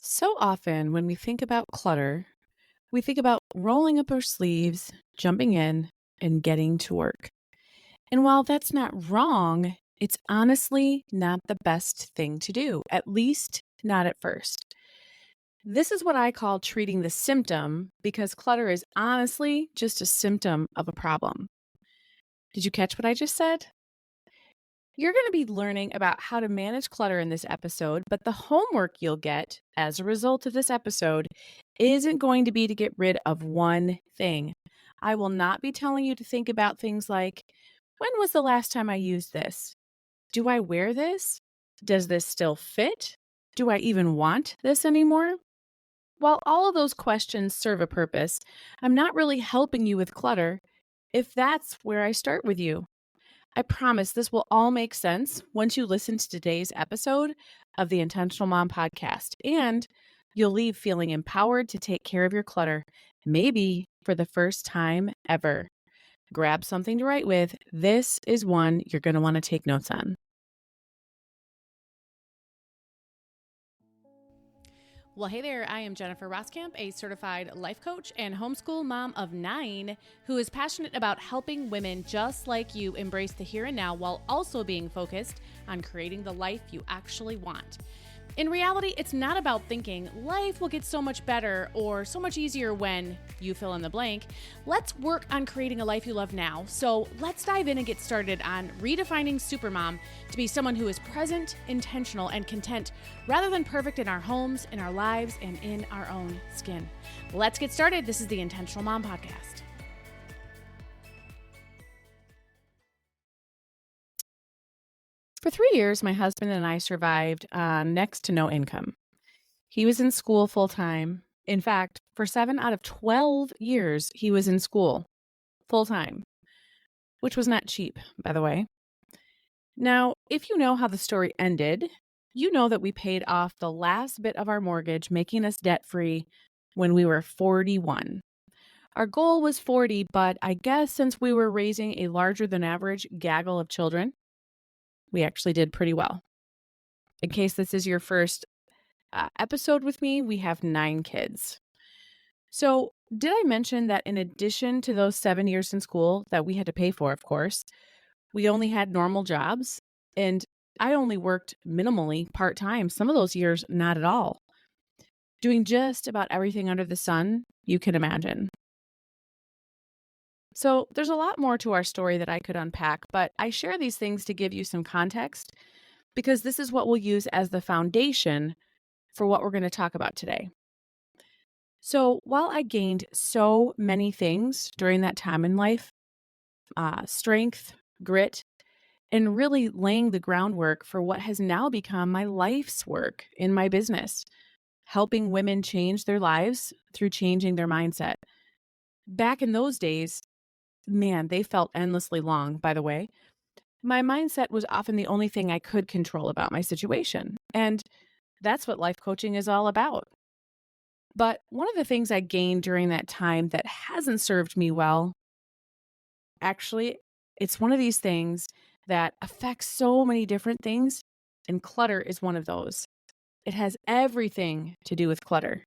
So often, when we think about clutter, we think about rolling up our sleeves, jumping in, and getting to work. And while that's not wrong, it's honestly not the best thing to do, at least not at first. This is what I call treating the symptom because clutter is honestly just a symptom of a problem. Did you catch what I just said? You're going to be learning about how to manage clutter in this episode, but the homework you'll get as a result of this episode isn't going to be to get rid of one thing. I will not be telling you to think about things like, when was the last time I used this? Do I wear this? Does this still fit? Do I even want this anymore? While all of those questions serve a purpose, I'm not really helping you with clutter if that's where I start with you. I promise this will all make sense once you listen to today's episode of the Intentional Mom podcast, and you'll leave feeling empowered to take care of your clutter, maybe for the first time ever. Grab something to write with. This is one you're going to want to take notes on. Well, hey there, I am Jennifer Roskamp, a certified life coach and homeschool mom of 9 who is passionate about helping women just like you embrace the here and now while also being focused on creating the life you actually want. In reality, it's not about thinking life will get so much better or so much easier when you fill in the blank. Let's work on creating a life you love now. So let's dive in and get started on redefining Supermom to be someone who is present, intentional, and content rather than perfect in our homes, in our lives, and in our own skin. Let's get started. This is the Intentional Mom Podcast. For 3 years, my husband and I survived on next to no income. He was in school full time. In fact, for 7 out of 12 years, he was in school full time, which was not cheap, by the way. Now, if you know how the story ended, you know that we paid off the last bit of our mortgage, making us debt free when we were 41. Our goal was 40, but I guess since we were raising a larger than average gaggle of children, we actually did pretty well. In case this is your first episode with me, we have 9 kids. So, did I mention that in addition to those 7 years in school that we had to pay for, of course, we only had normal jobs and I only worked minimally part-time, some of those years not at all, doing just about everything under the sun you can imagine. So, there's a lot more to our story that I could unpack, but I share these things to give you some context because this is what we'll use as the foundation for what we're going to talk about today. So while I gained so many things during that time in life, strength, grit, and really laying the groundwork for what has now become my life's work in my business, helping women change their lives through changing their mindset. Back in those days, man, they felt endlessly long, by the way. My mindset was often the only thing I could control about my situation. And that's what life coaching is all about. But one of the things I gained during that time that hasn't served me well, actually, it's one of these things that affects so many different things, and clutter is one of those. It has everything to do with clutter,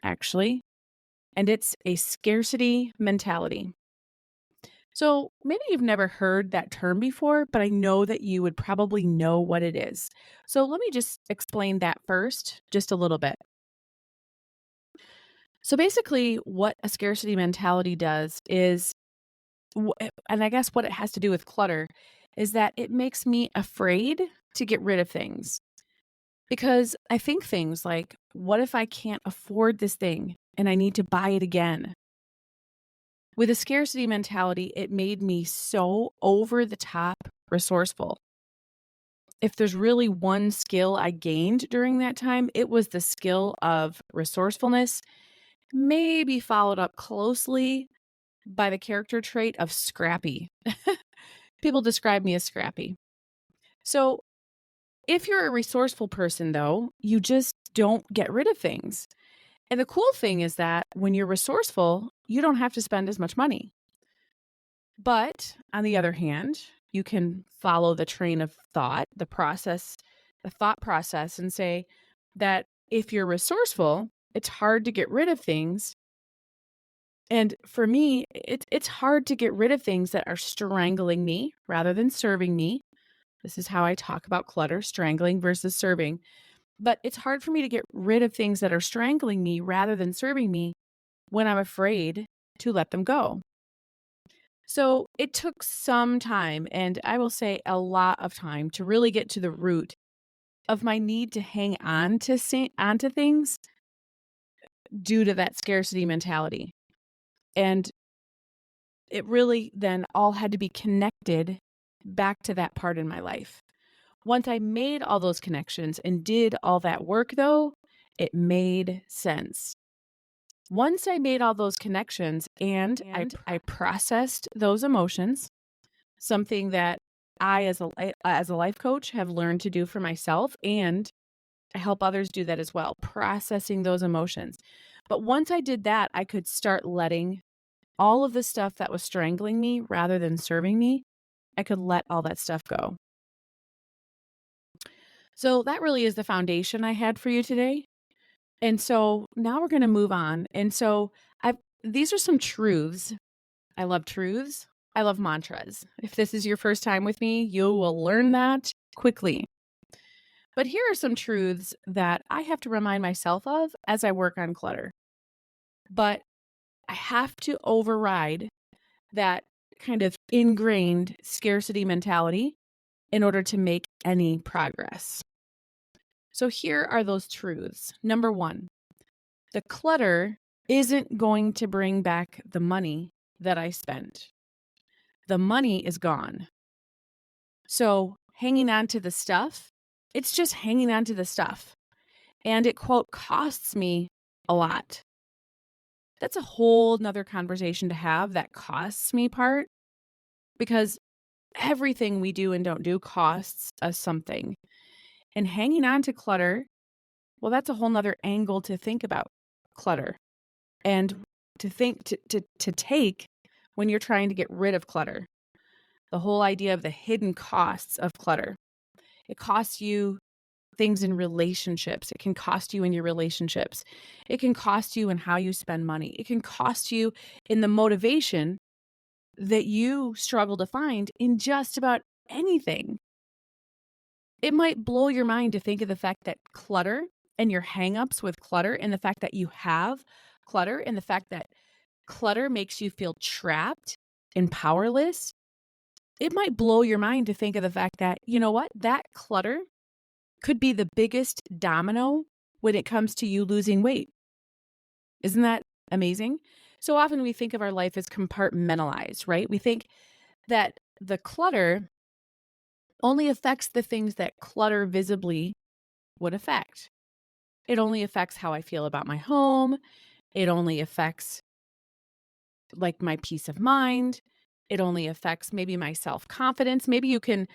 actually, and it's a scarcity mentality. So maybe you've never heard that term before, but I know that you would probably know what it is. So let me just explain that first, just a little bit. So basically, what a scarcity mentality does is, and I guess what it has to do with clutter, is that it makes me afraid to get rid of things. Because I think things like, what if I can't afford this thing and I need to buy it again? With a scarcity mentality, it made me so over the top resourceful. If there's really one skill I gained during that time, it was the skill of resourcefulness, maybe followed up closely by the character trait of scrappy. People describe me as scrappy. So if you're a resourceful person, though, you just don't get rid of things. And the cool thing is that when you're resourceful, you don't have to spend as much money. But on the other hand, you can follow the train of thought, the thought process, and say that if you're resourceful, it's hard to get rid of things. And for me, it's hard to get rid of things that are strangling me rather than serving me. This is how I talk about clutter, strangling versus serving. But it's hard for me to get rid of things that are strangling me rather than serving me when I'm afraid to let them go. So it took some time, and I will say a lot of time, to really get to the root of my need to hang on to onto things due to that scarcity mentality. And it really then all had to be connected back to that part in my life. Once I made all those connections and did all that work, though, it made sense. Once I made all those connections and I processed those emotions, something that I, as a life coach, have learned to do for myself, and I help others do that as well, processing those emotions. But once I did that, I could start letting all of the stuff that was strangling me rather than serving me, I could let all that stuff go. So that really is the foundation I had for you today. And so now we're going to move on. And so these are some truths. I love truths. I love mantras. If this is your first time with me, you will learn that quickly. But here are some truths that I have to remind myself of as I work on clutter. But I have to override that kind of ingrained scarcity mentality in order to make any progress. So here are those truths. Number one, the clutter isn't going to bring back the money that I spent. The money is gone. So hanging on to the stuff, it's just hanging on to the stuff. And it, quote, costs me a lot. That's a whole nother conversation to have, that costs me part, because everything we do and don't do costs us something. And hanging on to clutter, well, that's a whole nother angle to think about clutter and to think to take when you're trying to get rid of clutter. The whole idea of the hidden costs of clutter. It costs you things in relationships. It can cost you in your relationships. It can cost you in how you spend money. It can cost you in the motivation that you struggle to find in just about anything. It might blow your mind to think of the fact that clutter and your hangups with clutter and the fact that you have clutter and the fact that clutter makes you feel trapped and powerless. It might blow your mind to think of the fact that, you know what, that clutter could be the biggest domino when it comes to you losing weight. Isn't that amazing? So often we think of our life as compartmentalized, right? We think that the clutter only affects the things that clutter visibly would affect. It only affects how I feel about my home. It only affects like my peace of mind. It only affects maybe my self-confidence. Maybe you can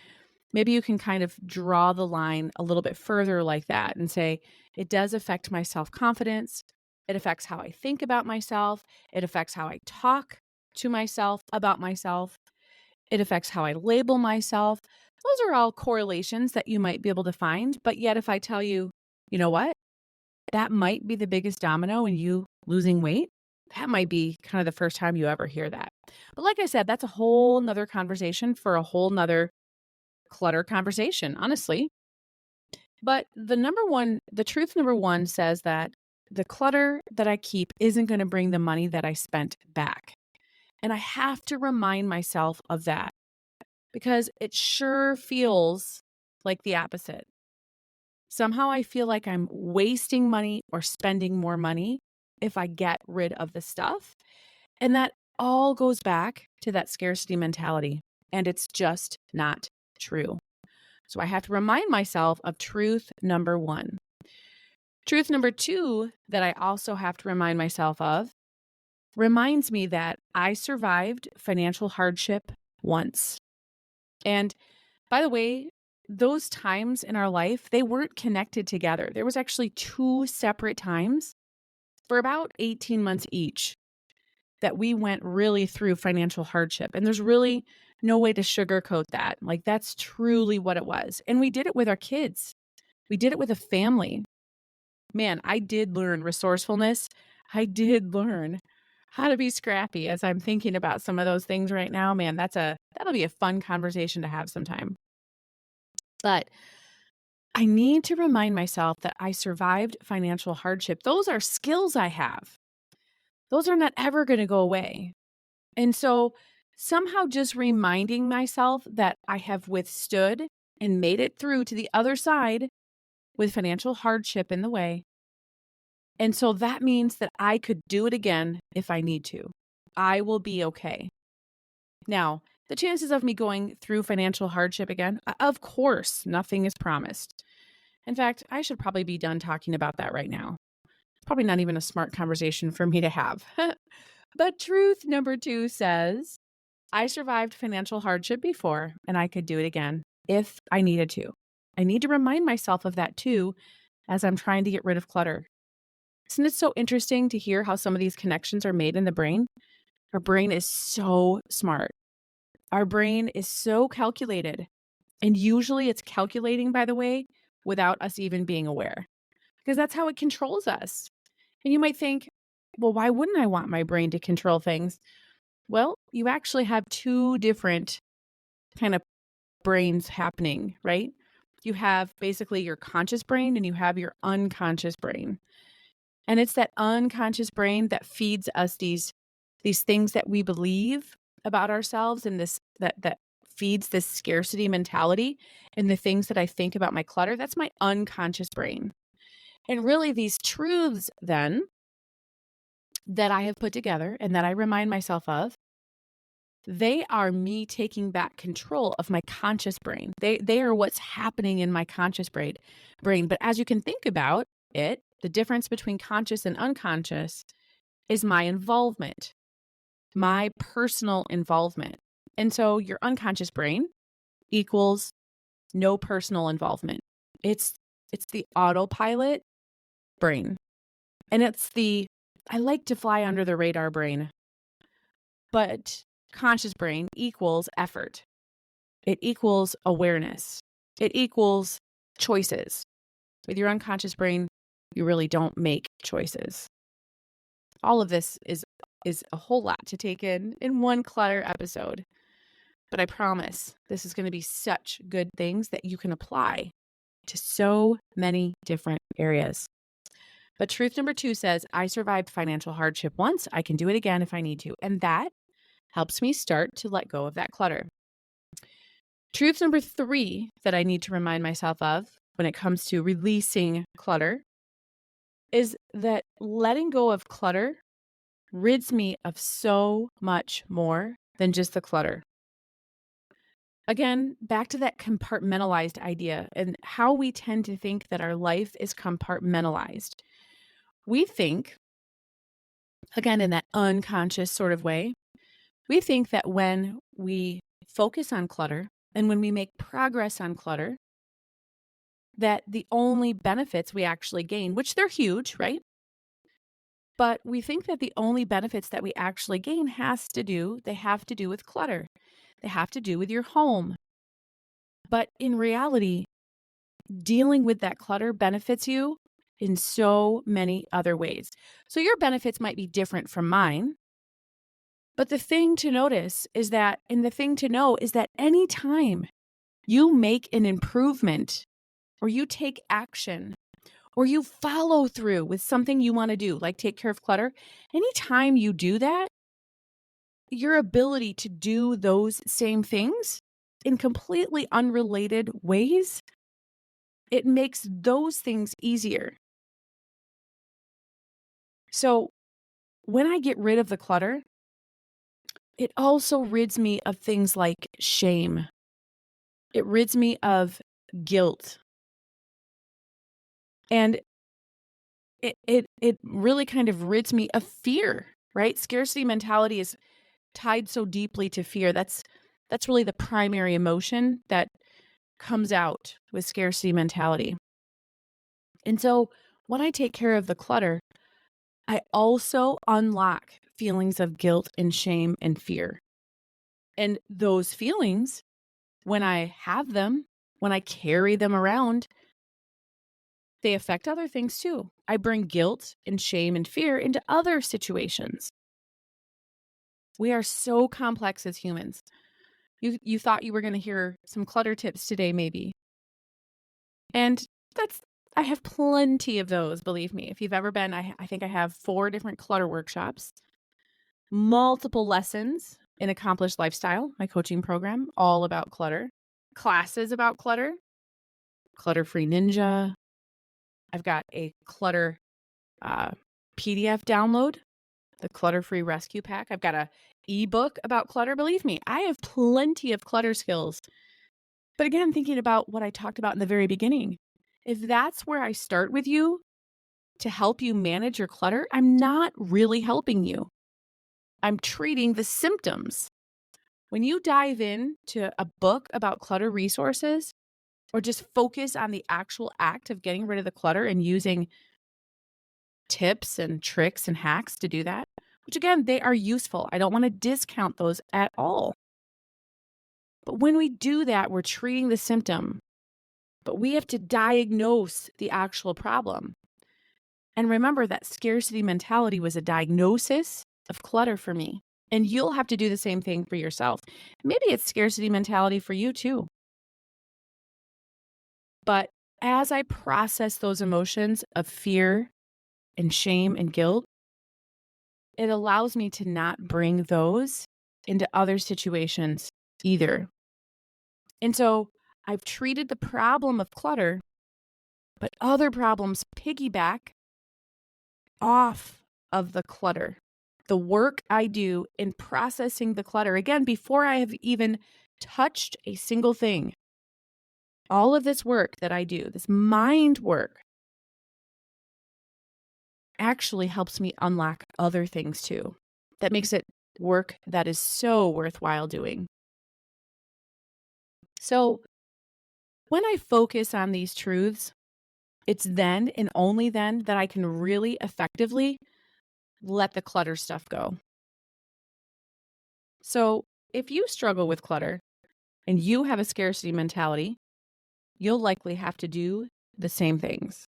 kind of draw the line a little bit further like that and say, it does affect my self-confidence. It affects how I think about myself. It affects how I talk to myself about myself. It affects how I label myself. Those are all correlations that you might be able to find. But yet if I tell you, you know what, that might be the biggest domino in you losing weight, that might be kind of the first time you ever hear that. But like I said, that's a whole nother conversation for a whole nother clutter conversation, honestly. But the truth number one says that the clutter that I keep isn't going to bring the money that I spent back. And I have to remind myself of that because it sure feels like the opposite. Somehow I feel like I'm wasting money or spending more money if I get rid of the stuff. And that all goes back to that scarcity mentality. And it's just not true. So I have to remind myself of truth number one. Truth number two that I also have to remind myself of reminds me that I survived financial hardship once. And by the way, those times in our life, they weren't connected together. There was actually two separate times for about 18 months each that we went really through financial hardship. And there's really no way to sugarcoat that. Like, that's truly what it was. And we did it with our kids. We did it with a family. man, I did learn resourcefulness. I did learn how to be scrappy as I'm thinking about some of those things right now. Man, that'll be a fun conversation to have sometime. But I need to remind myself that I survived financial hardship. Those are skills I have. Those are not ever going to go away. And so somehow just reminding myself that I have withstood and made it through to the other side with financial hardship in the way. And so that means that I could do it again if I need to. I will be okay. Now, the chances of me going through financial hardship again, of course, nothing is promised. In fact, I should probably be done talking about that right now. It's probably not even a smart conversation for me to have. But truth number 2 says, I survived financial hardship before, and I could do it again if I needed to. I need to remind myself of that too as I'm trying to get rid of clutter. Isn't it so interesting to hear how some of these connections are made in the brain? Our brain is so smart. Our brain is so calculated. And usually it's calculating, by the way, without us even being aware, because that's how it controls us. And you might think, well, why wouldn't I want my brain to control things? Well, you actually have 2 different kind of brains happening, right? You have basically your conscious brain and you have your unconscious brain. And it's that unconscious brain that feeds us these things that we believe about ourselves, and this that feeds this scarcity mentality, and the things that I think about my clutter. That's my unconscious brain. And really these truths then that I have put together and that I remind myself of, they are me taking back control of my conscious brain. They are what's happening in my conscious brain. But as you can think about it, the difference between conscious and unconscious is my involvement, my personal involvement. And so your unconscious brain equals no personal involvement. It's the autopilot brain. And it's the I like to fly under the radar brain. But conscious brain equals effort. It equals awareness. It equals choices. With your unconscious brain, you really don't make choices. All of this is a whole lot to take in one clutter episode. But I promise this is going to be such good things that you can apply to so many different areas. But truth number 2 says, I survived financial hardship once. I can do it again if I need to. And that helps me start to let go of that clutter. Truth number 3 that I need to remind myself of when it comes to releasing clutter is that letting go of clutter rids me of so much more than just the clutter. Again, back to that compartmentalized idea and how we tend to think that our life is compartmentalized. We think, again, in that unconscious sort of way, we think that when we focus on clutter and when we make progress on clutter, that the only benefits we actually gain, which they're huge, right? But we think that the only benefits that we actually gain have to do with clutter. They have to do with your home. But in reality, dealing with that clutter benefits you in so many other ways. So your benefits might be different from mine. But the thing to notice is that, and the thing to know is that anytime you make an improvement or you take action or you follow through with something you want to do, like take care of clutter, anytime you do that, your ability to do those same things in completely unrelated ways, it makes those things easier. So when I get rid of the clutter, it also rids me of things like shame. It rids me of guilt. And it really kind of rids me of fear, right? Scarcity mentality is tied so deeply to fear. That's really the primary emotion that comes out with scarcity mentality. And so when I take care of the clutter, I also unlock feelings of guilt and shame and fear. And those feelings, when I have them, when I carry them around, they affect other things too. I bring guilt and shame and fear into other situations. We are so complex as humans. You thought you were going to hear some clutter tips today, maybe. And I have plenty of those, believe me. If you've ever been, I think I have 4 different clutter workshops, multiple lessons in Accomplished Lifestyle, my coaching program, all about clutter, classes about clutter, Clutter-Free Ninja. I've got a clutter PDF download, the Clutter-Free Rescue Pack. I've got a ebook about clutter. Believe me, I have plenty of clutter skills. But again, thinking about what I talked about in the very beginning, if that's where I start with you to help you manage your clutter, I'm not really helping you. I'm treating the symptoms. When you dive into a book about clutter resources or just focus on the actual act of getting rid of the clutter and using tips and tricks and hacks to do that, which again, they are useful. I don't want to discount those at all. But when we do that, we're treating the symptom, but we have to diagnose the actual problem. And remember that scarcity mentality was a diagnosis of clutter for me. And you'll have to do the same thing for yourself. Maybe it's scarcity mentality for you too. But as I process those emotions of fear and shame and guilt, it allows me to not bring those into other situations either. And so I've treated the problem of clutter, but other problems piggyback off of the clutter. The work I do in processing the clutter, again, before I have even touched a single thing, all of this work that I do, this mind work, actually helps me unlock other things too. That makes it work that is so worthwhile doing. So when I focus on these truths, it's then and only then that I can really effectively let the clutter stuff go. So if you struggle with clutter and you have a scarcity mentality, you'll likely have to do the same things.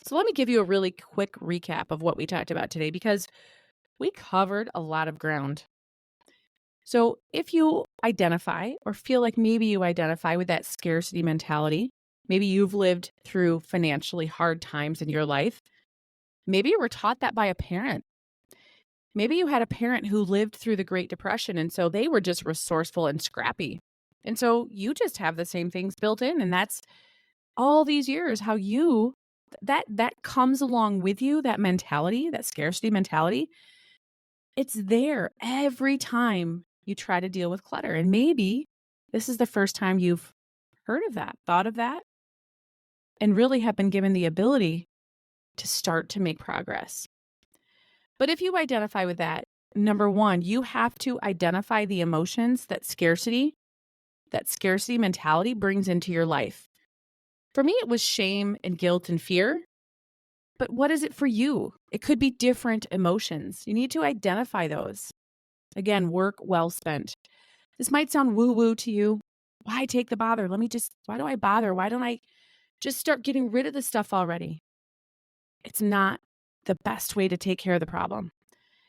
So let me give you a really quick recap of what we talked about today because we covered a lot of ground. So if you identify or feel like maybe you identify with that scarcity mentality, maybe you've lived through financially hard times in your life, maybe you were taught that by a parent. Maybe you had a parent who lived through the Great Depression, and so they were just resourceful and scrappy. And so you just have the same things built in, and that's all these years how you that comes along with you, that mentality, that scarcity mentality. It's there every time you try to deal with clutter. And maybe this is the first time you've heard of that, thought of that, and really have been given the ability to start to make progress. But if you identify with that, number one, you have to identify the emotions that scarcity mentality brings into your life. For me, it was shame and guilt and fear. But what is it for you? It could be different emotions. You need to identify those. Again, work well spent. This might sound woo-woo to you. Why take the bother? Why do I bother? Why don't I just start getting rid of the stuff already? It's not the best way to take care of the problem.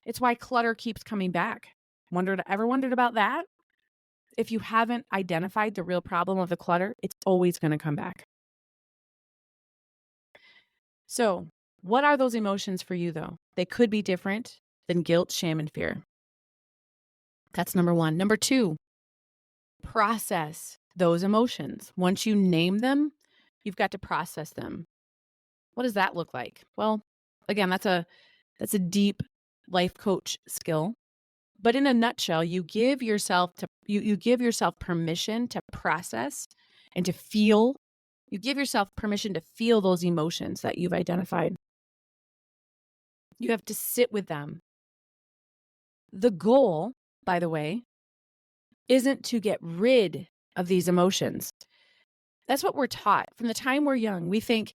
It's why clutter keeps coming back. Ever wondered about that? If you haven't identified the real problem of the clutter, it's always going to come back. So, what are those emotions for you, though? They could be different than guilt, shame, and fear. That's number one. Number two, process those emotions. Once you name them, you've got to process them. What does that look like? Well, again, that's a deep life coach skill. But in a nutshell, you give yourself permission to process and to feel. You give yourself permission to feel those emotions that you've identified. You have to sit with them. The goal, by the way, isn't to get rid of these emotions. That's what we're taught. From the time we're young, we think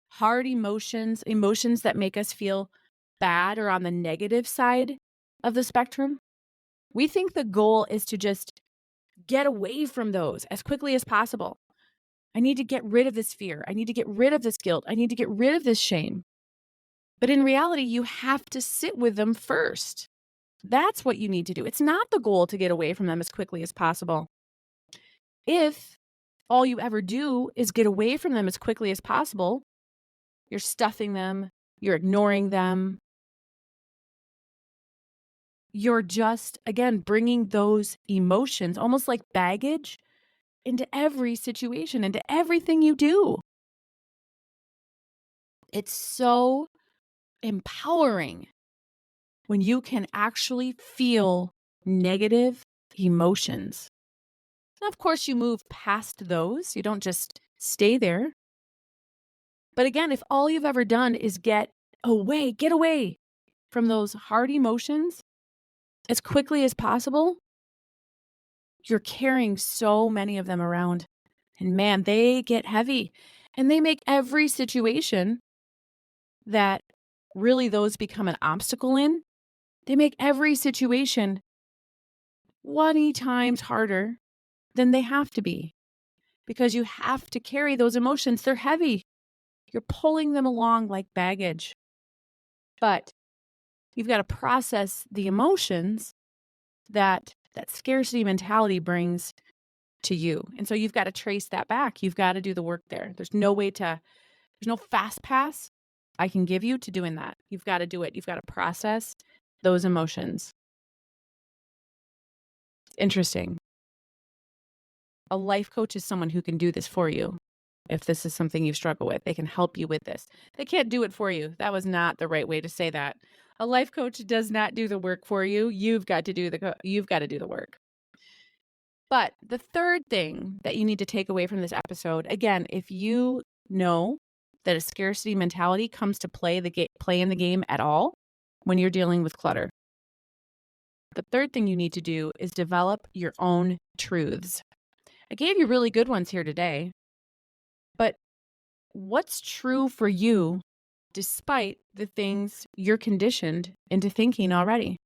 hard emotions that make us feel bad or on the negative side of the spectrum, we think the goal is to just get away from those as quickly as possible. I need to get rid of this fear. I need to get rid of this guilt. I need to get rid of this shame. But in reality, you have to sit with them first. That's what you need to do. It's not the goal to get away from them as quickly as possible. If all you ever do is get away from them as quickly as possible, you're stuffing them, you're ignoring them, you're just, again, bringing those emotions, almost like baggage, into every situation, into everything you do. It's so empowering when you can actually feel negative emotions. Now, of course, you move past those. You don't just stay there. But again, if all you've ever done is get away from those hard emotions as quickly as possible, you're carrying so many of them around. And man, they get heavy. And they make every situation that really those become an obstacle in, they make every situation 20 times harder than they have to be. Because you have to carry those emotions. They're heavy. You're pulling them along like baggage. But you've got to process the emotions that scarcity mentality brings to you. And so you've got to trace that back. You've got to do the work there. There's no fast pass I can give you to doing that. You've got to do it. You've got to process those emotions. Interesting. A life coach is someone who can do this for you. If this is something you struggle with, they can help you with this. They can't do it for you. That was not the right way to say that. A life coach does not do the work for you. You've got to do the work. But the third thing that you need to take away from this episode, again, if you know that a scarcity mentality comes to play in the game at all when you're dealing with clutter, the third thing you need to do is develop your own truths. I gave you really good ones here today, but what's true for you despite the things you're conditioned into thinking already?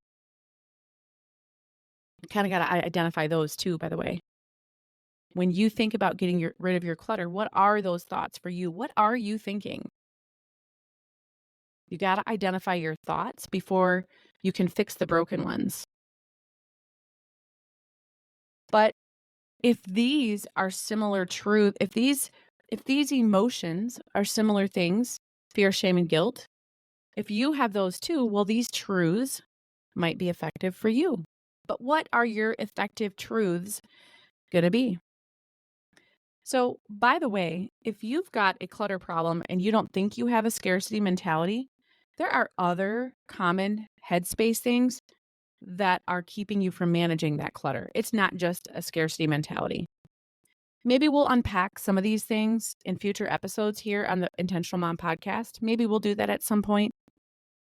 You kind of got to identify those too, by the way. When you think about getting rid of your clutter, what are those thoughts for you? What are you thinking? You got to identify your thoughts before you can fix the broken ones. But if these are similar truth, if these emotions are similar things, fear, shame, and guilt, if you have those too, well, these truths might be effective for you. But what are your effective truths going to be? So, by the way, if you've got a clutter problem and you don't think you have a scarcity mentality, there are other common headspace things that are keeping you from managing that clutter. It's not just a scarcity mentality. Maybe we'll unpack some of these things in future episodes here on the Intentional Mom podcast. Maybe we'll do that at some point.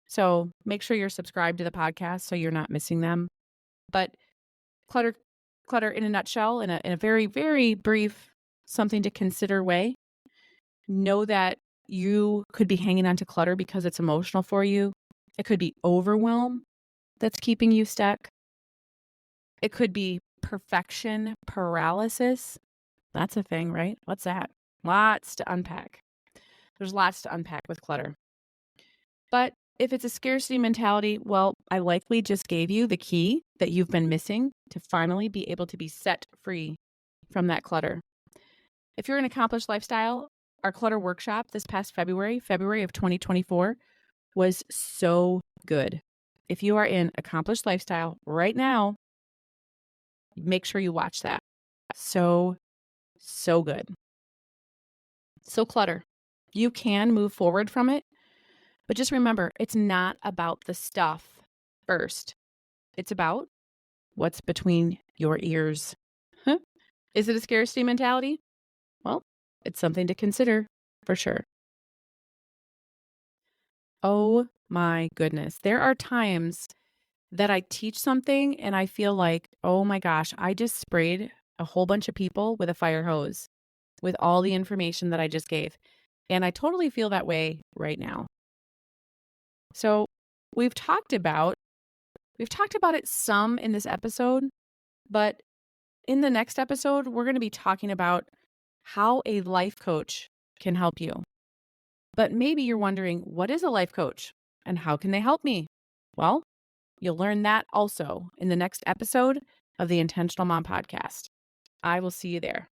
So make sure you're subscribed to the podcast so you're not missing them. But clutter in a nutshell, in a very, very brief, something to consider way. Know that you could be hanging on to clutter because it's emotional for you. It could be overwhelm that's keeping you stuck. It could be perfection paralysis. That's a thing, right? What's that? Lots to unpack. There's lots to unpack with clutter. But if it's a scarcity mentality, well, I likely just gave you the key that you've been missing to finally be able to be set free from that clutter. If you're an accomplished lifestyle, our clutter workshop this past February of 2024, was so good. If you are in accomplished lifestyle right now, make sure you watch that. So good. So clutter. You can move forward from it, but just remember, it's not about the stuff first. It's about what's between your ears. Is it a scarcity mentality? Well, it's something to consider for sure. Oh my goodness. There are times that I teach something and I feel like, oh my gosh, I just sprayed a whole bunch of people with a fire hose with all the information that I just gave. And I totally feel that way right now. So we've talked about it some in this episode, but in the next episode, we're going to be talking about how a life coach can help you. But maybe you're wondering, what is a life coach and how can they help me? Well, you'll learn that also in the next episode of the Intentional Mom podcast. I will see you there.